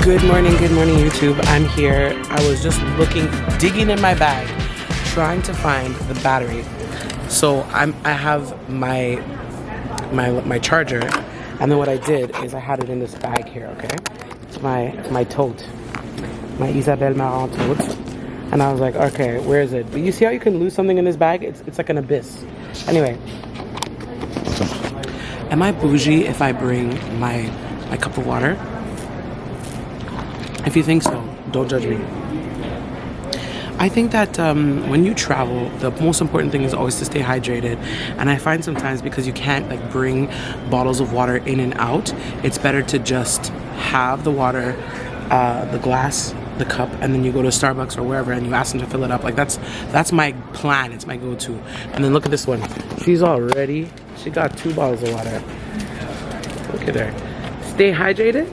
Good morning, YouTube. I'm here. I was just digging in my bag, trying to find the battery. So I have my charger, and then what I did is I had it in this bag here. Okay, it's my tote, my Isabelle Marant tote, and I was like, okay, where is it? But you see how you can lose something in this bag? It's like an abyss. Anyway, am I bougie if I bring my cup of water? If you think so, don't judge me. I think that when you travel, the most important thing is always to stay hydrated. And I find sometimes because you can't like bring bottles of water in and out, it's better to just have the water, the glass, the cup, and then you go to Starbucks or wherever and you ask them to fill it up. Like that's my plan. It's my go-to. And then look at this one. She's all ready. She got 2 bottles of water. Look at her. Stay hydrated.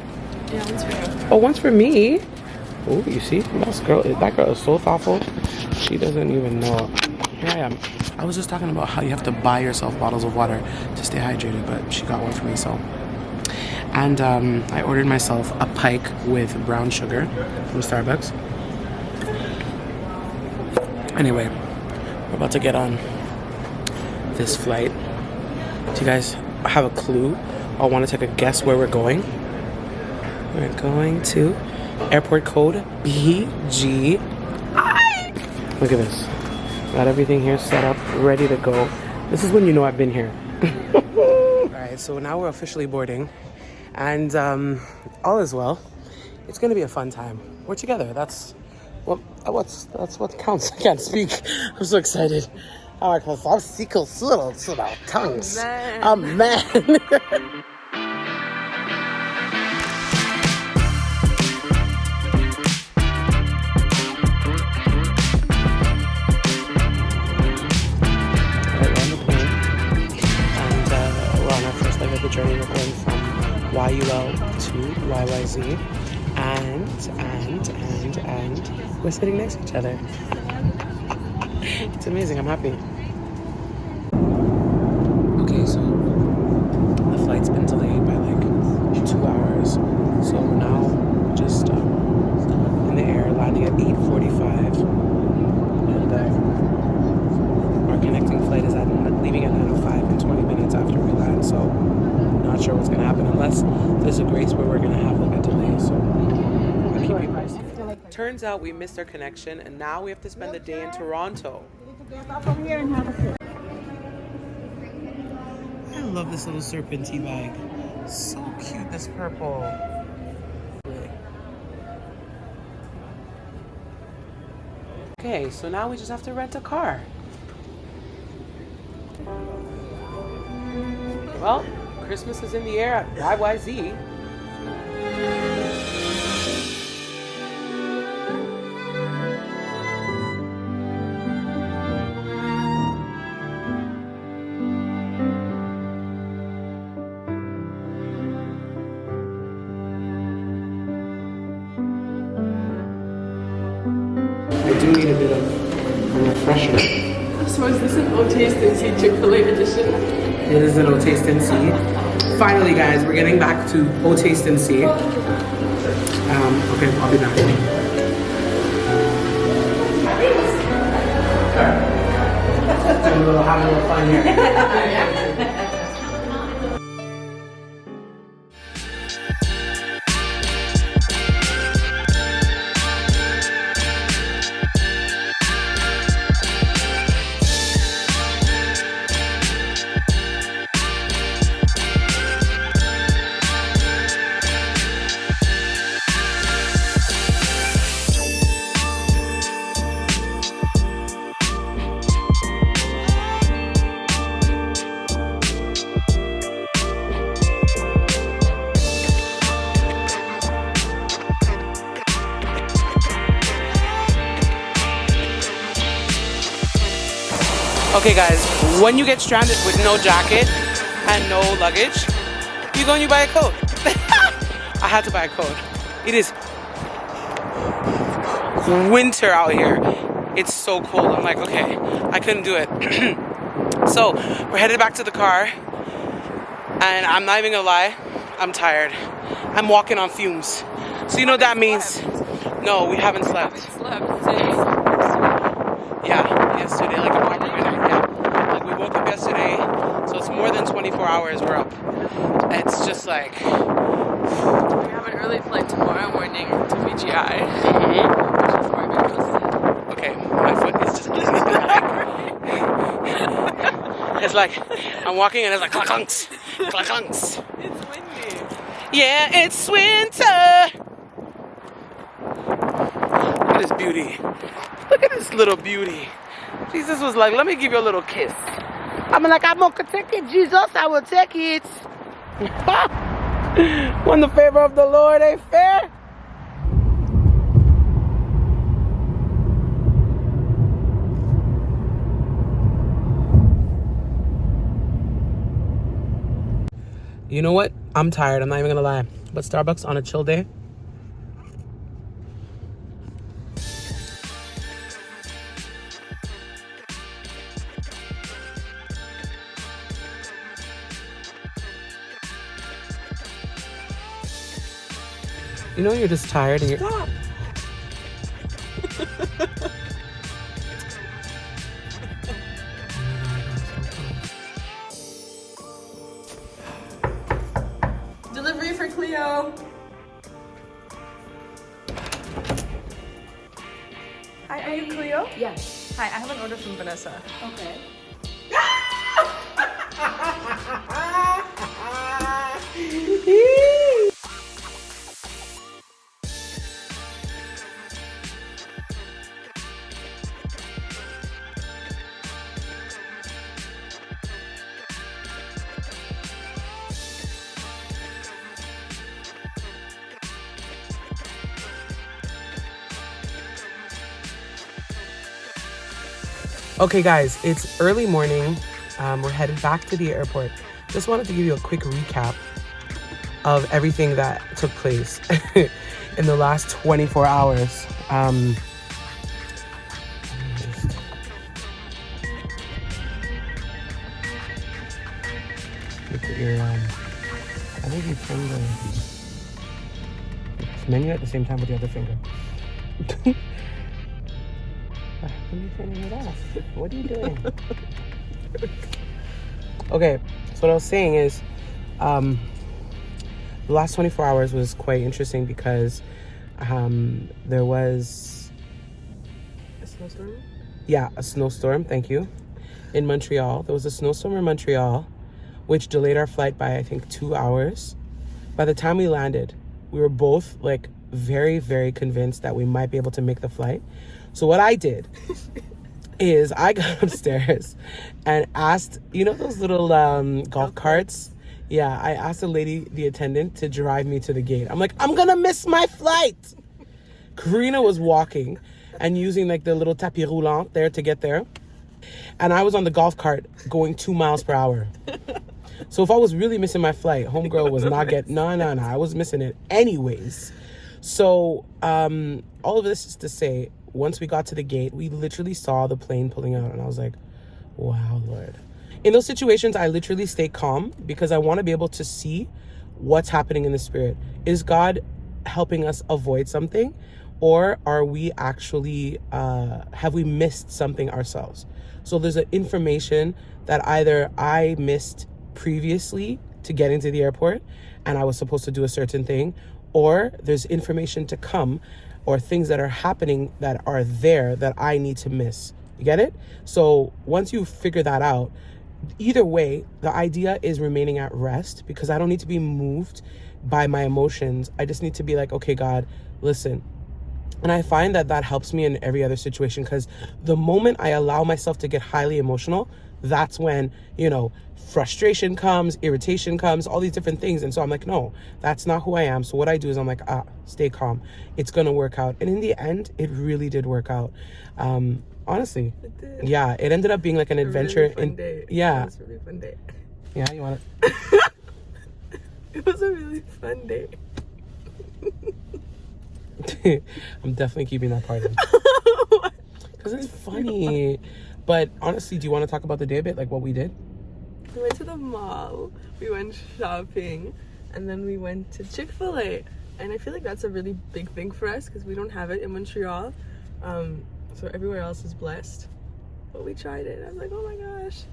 Yeah, one's for you. Oh, one's for me. Oh, you see? That girl is so thoughtful. She doesn't even know. Here I am. I was just talking about how you have to buy yourself bottles of water to stay hydrated, but she got one for me, so. And I ordered myself a pike with brown sugar from Starbucks. Anyway, we're about to get on this flight. Do you guys have a clue or want to take a guess where we're going? We're going to airport code BGI. Look at this. Got everything here set up, ready to go. This is when you know I've been here. Alright, so now we're officially boarding. And all is well. It's going to be a fun time. We're together. That's what counts. I can't speak. I'm so excited. I'm tongues. Oh, man. The journey. We're going from YUL to YYZ, and we're sitting next to each other. It's amazing. I'm happy. Okay, so the flight's been delayed by like 2 hours, so we're now just in the air, landing at 8:45, and our connecting flight is leaving at 9:05 in 20 minutes after we land. So. Not sure what's gonna happen unless there's a grace where we're gonna have like a delay. So I'll keep you posted. Turns out we missed our connection, and now we have to spend the day in Toronto. I love this little serpentine bag. So cute, this purple. Okay, so now we just have to rent a car. Well, Christmas is in the air at YYZ. I do need a bit of a refresher. So is this an O Taste and See Chick-fil-A edition? It is an O Taste and See. Finally, guys, we're getting back to O Taste and See. Okay, I'll be back. Having a little fun here. Okay guys, when you get stranded with no jacket and no luggage, you go and you buy a coat. I had to buy a coat. It is winter out here. It's so cold. I'm like, okay, I couldn't do it. So we're headed back to the car, and I'm not even gonna lie, I'm tired. I'm walking on fumes. So you know what that means? No, we haven't slept. Slept since Yeah, yesterday, like a proper night. Yeah, like we woke up yesterday, so it's more than 24 hours we're up. It's just like, we have an early flight tomorrow morning to VGI, mhm. which is where I'm going to sit. Okay, my foot is just. It's like I'm walking and it's like clackunks, clackunks. It's windy. Yeah, it's winter. Look at this beauty. Look at this little beauty. Jesus was like, let me give you a little kiss. I'm like, I'm gonna take it, Jesus. I will take it. When the favor of the Lord ain't fair. You know what? I'm tired. I'm not even gonna lie. But Starbucks on a chill day. You know you're just tired and you're. Stop. Delivery for Cleo. Hi, are you Cleo? Yes. Hi, I have an order from Vanessa. Okay. Okay, guys, it's early morning. We're headed back to the airport. Just wanted to give you a quick recap of everything that took place in the last 24 hours. Let me just- Look at your, I think you turn the menu at the same time with the other finger. Why are you turning it off? What are you doing? Okay, so what I was saying is, the last 24 hours was quite interesting because there was A snowstorm? a snowstorm. Thank you. In Montreal, there was a snowstorm in Montreal, which delayed our flight by I think 2 hours. By the time we landed, we were both like very, very convinced that we might be able to make the flight. So what I did is I got upstairs and asked, you know those little golf carts? Yeah, I asked the lady, the attendant, to drive me to the gate. I'm like, I'm gonna miss my flight. Karina was walking and using like the little tapis roulant there to get there. And I was on the golf cart going 2 miles per hour. So if I was really missing my flight, homegirl was not getting, no, I was missing it anyways. So all of this is to say, once we got to the gate, we literally saw the plane pulling out and I was like, wow, Lord. In those situations, I literally stay calm because I want to be able to see what's happening in the spirit. Is God helping us avoid something, or are we actually, have we missed something ourselves? So there's an information that either I missed previously to get into the airport and I was supposed to do a certain thing, or there's information to come or things that are happening that are there that I need to miss. You get it? So once you figure that out, either way, the idea is remaining at rest because I don't need to be moved by my emotions. I just need to be like, okay, God, listen. And I find that that helps me in every other situation because the moment I allow myself to get highly emotional, that's when, you know, frustration comes, irritation comes, all these different things. And so I'm like, no, that's not who I am. So what I do is I'm like, stay calm. It's going to work out. And in the end, it really did work out. Honestly. It did. Yeah, it ended up being like an adventure. Really fun day. Yeah. It was a really fun day. Yeah, you want to? It was a really fun day. I'm definitely keeping that part in. Because it's funny. But honestly, do you want to talk about the day a bit? Like what we did? We went to the mall, we went shopping, and then we went to Chick-fil-A. And I feel like that's a really big thing for us because we don't have it in Montreal. So everywhere else is blessed. But we tried it. I was like, oh my gosh.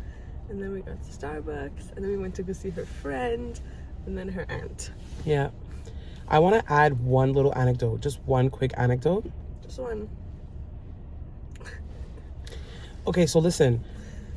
And then we got to Starbucks. And then we went to go see her friend. And then her aunt. Yeah. I want to add one little anecdote. Just one quick anecdote. Just one. Okay, so listen.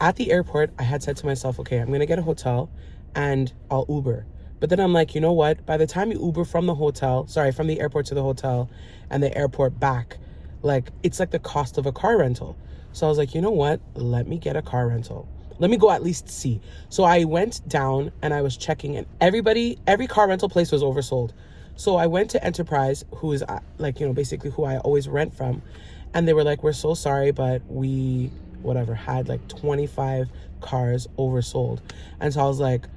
At the airport, I had said to myself, okay, I'm going to get a hotel and I'll Uber. But then I'm like, you know what? By the time you Uber from the airport to the hotel and the airport back, like, it's like the cost of a car rental. So I was like, you know what? Let me get a car rental. Let me go at least see. So I went down and I was checking, and every car rental place was oversold. So I went to Enterprise, who is basically who I always rent from. And they were like, we're so sorry, but we, had like 25 cars oversold. And so I was like,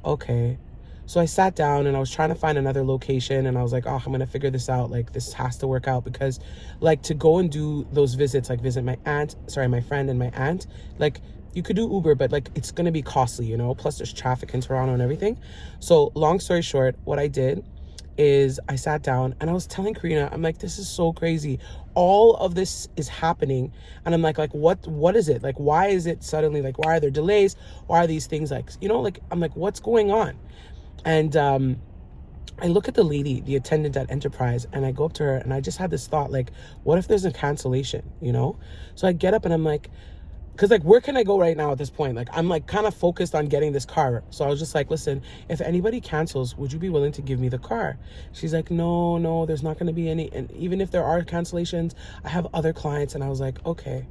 okay. So I sat down and I was trying to find another location, and I was like, oh, I'm going to figure this out. Like, this has to work out, because like to go and do those visits, like visit my friend and my aunt, like you could do Uber, but like it's going to be costly, plus there's traffic in Toronto and everything. So long story short, what I did is I sat down and I was telling Karina, I'm like, this is so crazy. All of this is happening. And I'm like, what is it? Like, why is it suddenly, like, why are there delays? Why are these things like, I'm like, what's going on? And I look at the lady, the attendant at Enterprise, and I go up to her and I just had this thought, like, what if there's a cancellation, So I get up and I'm like, because like, where can I go right now at this point? Like, I'm like kind of focused on getting this car. So I was just like, listen, if anybody cancels, would you be willing to give me the car? She's like, no, there's not going to be any. And even if there are cancellations, I have other clients. And I was like, okay,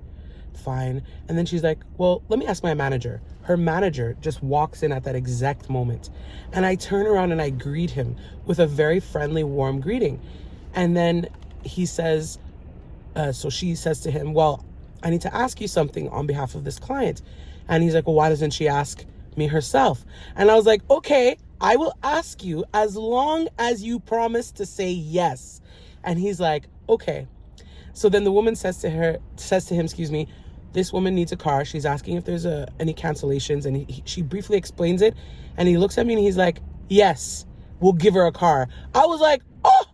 fine. And then she's like, well, let me ask my manager. Her manager just walks in at that exact moment. And I turn around and I greet him with a very friendly, warm greeting. And then he says, so she says to him, well, I need to ask you something on behalf of this client. And he's like, well, why doesn't she ask me herself? And I was like, okay, I will ask you as long as you promise to say yes. And he's like, okay. So then the woman says to him, this woman needs a car. She's asking if there's any cancellations. And she briefly explains it. And he looks at me and he's like, yes, we'll give her a car. I was like, oh,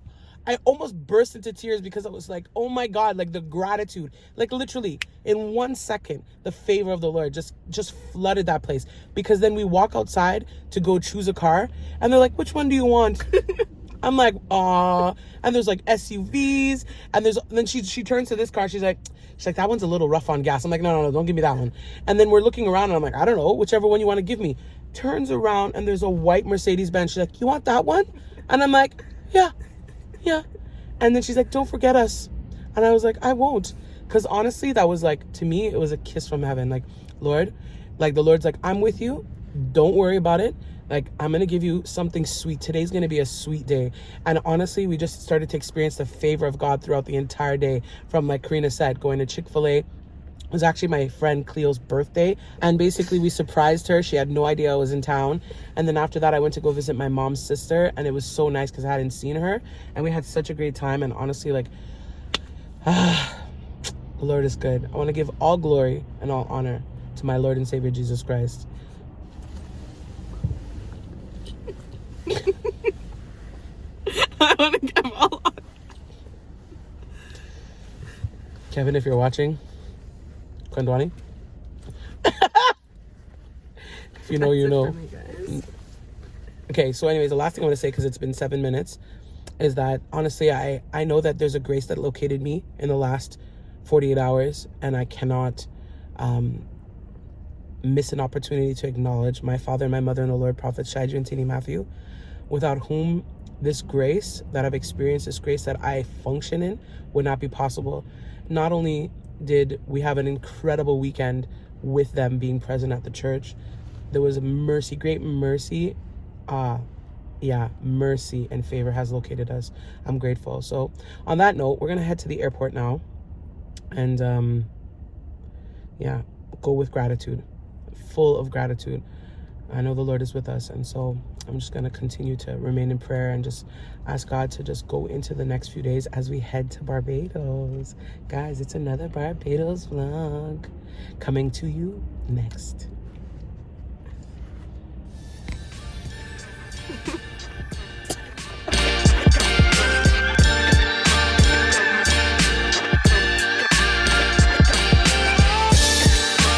I almost burst into tears, because I was like, oh my God, like the gratitude, like literally in 1 second, the favor of the Lord just flooded that place. Because then we walk outside to go choose a car and they're like, which one do you want? I'm like, aw. And there's like SUVs, and then she turns to this car. She's like, that one's a little rough on gas. I'm like, no, don't give me that one. And then we're looking around and I'm like, I don't know, whichever one you want to give me. Turns around and there's a white Mercedes-Benz. She's like, you want that one? And I'm like, yeah. And then she's like, don't forget us. And I was like, I won't. Because honestly, that was like, to me, it was a kiss from heaven. Like, Lord, like the Lord's like, I'm with you. Don't worry about it. Like, I'm going to give you something sweet. Today's going to be a sweet day. And honestly, we just started to experience the favor of God throughout the entire day. From, like Karina said, going to Chick-fil-A. It was actually my friend Cleo's birthday, and basically we surprised her. She had no idea I was in town. And then after that, I went to go visit my mom's sister, and it was so nice because I hadn't seen her, and we had such a great time. And honestly, like, the Lord is good. I want to give all glory and all honor to my Lord and Savior Jesus Christ. I want to give all honor. Kevin, if you're watching, Kwendwani. If you know, you know. Okay, so anyways, the last thing I want to say, because it's been 7 minutes, is that honestly, I know that there's a grace that located me in the last 48 hours, and I cannot miss an opportunity to acknowledge my father and my mother in the Lord, Prophet Shaiju and Tini Matthew, without whom this grace that I've experienced, this grace that I function in, would not be possible. Not only did we have an incredible weekend with them being present at the church, there was mercy, great mercy. Mercy and favor has located us. I'm grateful. So on that note, we're going to head to the airport now and, go with gratitude, full of gratitude. I know the Lord is with us. And so I'm just going to continue to remain in prayer and just ask God to just go into the next few days as we head to Barbados. Guys, it's another Barbados vlog coming to you next.